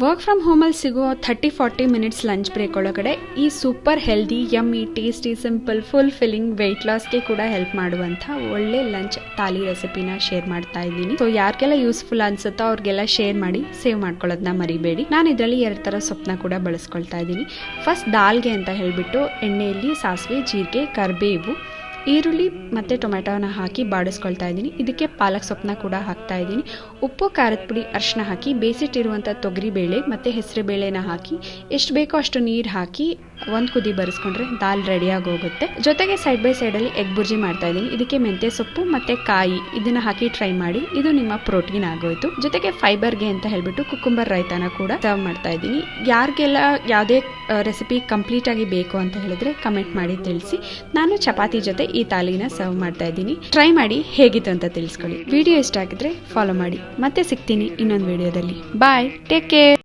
Work from ಹೋಮಲ್ಲಿ ಸಿಗೋ 30-40 minutes lunch break ಒಳಗಡೆ ಈ super healthy yummy tasty simple full filling weight ಲಾಸ್ಗೆ ಕೂಡ ಹೆಲ್ಪ್ ಮಾಡುವಂಥ ಒಳ್ಳೆ ಲಂಚ್ ಥಾಲಿ ರೆಸಿಪಿನ ಶೇರ್ ಮಾಡ್ತಾ ಇದ್ದೀನಿ. ಸೊ ಯಾರಿಗೆಲ್ಲ ಯೂಸ್ಫುಲ್ ಅನ್ಸುತ್ತೋ ಅವ್ರಿಗೆಲ್ಲ ಶೇರ್ ಮಾಡಿ ಸೇವ್ ಮಾಡ್ಕೊಳ್ಳೋದನ್ನ ಮರಿಬೇಡಿ. ನಾನು ಇದರಲ್ಲಿ 2 ಥರ ಸೊಪ್ಪನ್ನ ಕೂಡ ಬಳಸ್ಕೊಳ್ತಾ ಇದ್ದೀನಿ. ಫಸ್ಟ್ ದಾಲ್ಗೆ ಅಂತ ಹೇಳಿಬಿಟ್ಟು ಎಣ್ಣೆಯಲ್ಲಿ ಸಾಸಿವೆ, ಜೀರಿಗೆ, ಕರಿಬೇವು, ಈರುಳ್ಳಿ ಮತ್ತು ಟೊಮೆಟೊನ ಹಾಕಿ ಬಾಡಿಸ್ಕೊಳ್ತಾ ಇದ್ದೀನಿ. ಇದಕ್ಕೆ ಪಾಲಕ್ ಸೊಪ್ಪನ್ನ ಕೂಡ ಹಾಕ್ತಾ ಇದ್ದೀನಿ. ಉಪ್ಪು, ಖಾರದ ಪುಡಿ, ಅರಿಶಿನ ಹಾಕಿ ಬೇಯಿಸಿಟ್ಟಿರುವಂಥ ತೊಗರಿಬೇಳೆ ಮತ್ತು ಹೆಸರುಬೇಳೆನ ಹಾಕಿ ಎಷ್ಟು ಬೇಕೋ ಅಷ್ಟು ನೀರು ಹಾಕಿ ಒಂದು ಕುದಿ ಬರೆಸ್ಕೊಂಡ್ರೆ ದಾಲ್ ರೆಡಿಯಾಗಿ ಹೋಗುತ್ತೆ. ಜೊತೆಗೆ ಸೈಡ್ ಬೈ ಸೈಡಲ್ಲಿ ಎಗ್ ಬುರ್ಜಿ ಮಾಡ್ತಾ ಇದ್ದೀನಿ. ಇದಕ್ಕೆ ಮೆಂತ್ಯ ಸೊಪ್ಪು ಮತ್ತು ಕಾಯಿ ಇದನ್ನು ಹಾಕಿ ಟ್ರೈ ಮಾಡಿ. ಇದು ನಿಮ್ಮ ಪ್ರೋಟೀನ್ ಆಗೋಯ್ತು. ಜೊತೆಗೆ ಫೈಬರ್ಗೆ ಅಂತ ಹೇಳ್ಬಿಟ್ಟು ಕುಕುಂಬರ್ ರೈತಾನ ಕೂಡ ಸರ್ವ್ ಮಾಡ್ತಾ ಇದ್ದೀನಿ. ಯಾರಿಗೆಲ್ಲ ಯಾವುದೇ ರೆಸಿಪಿ ಕಂಪ್ಲೀಟಾಗಿ ಬೇಕು ಅಂತ ಹೇಳಿದ್ರೆ ಕಮೆಂಟ್ ಮಾಡಿ ತಿಳಿಸಿ. ನಾನು ಚಪಾತಿ ಜೊತೆ ಈ ಥಾಲಿನ ಸರ್ವ್ ಮಾಡ್ತಾ ಇದ್ದೀನಿ. ಟ್ರೈ ಮಾಡಿ ಹೇಗಿತ್ತು ಅಂತ ತಿಳಿಸ್ಕೊಳ್ಳಿ. ವಿಡಿಯೋ ಇಷ್ಟ ಆಗಿದ್ರೆ ಫಾಲೋ ಮಾಡಿ. ಮತ್ತೆ ಸಿಗ್ತೀನಿ ಇನ್ನೊಂದು ವಿಡಿಯೋದಲ್ಲಿ. ಬಾಯ್, ಟೇಕ್ ಕೇರ್.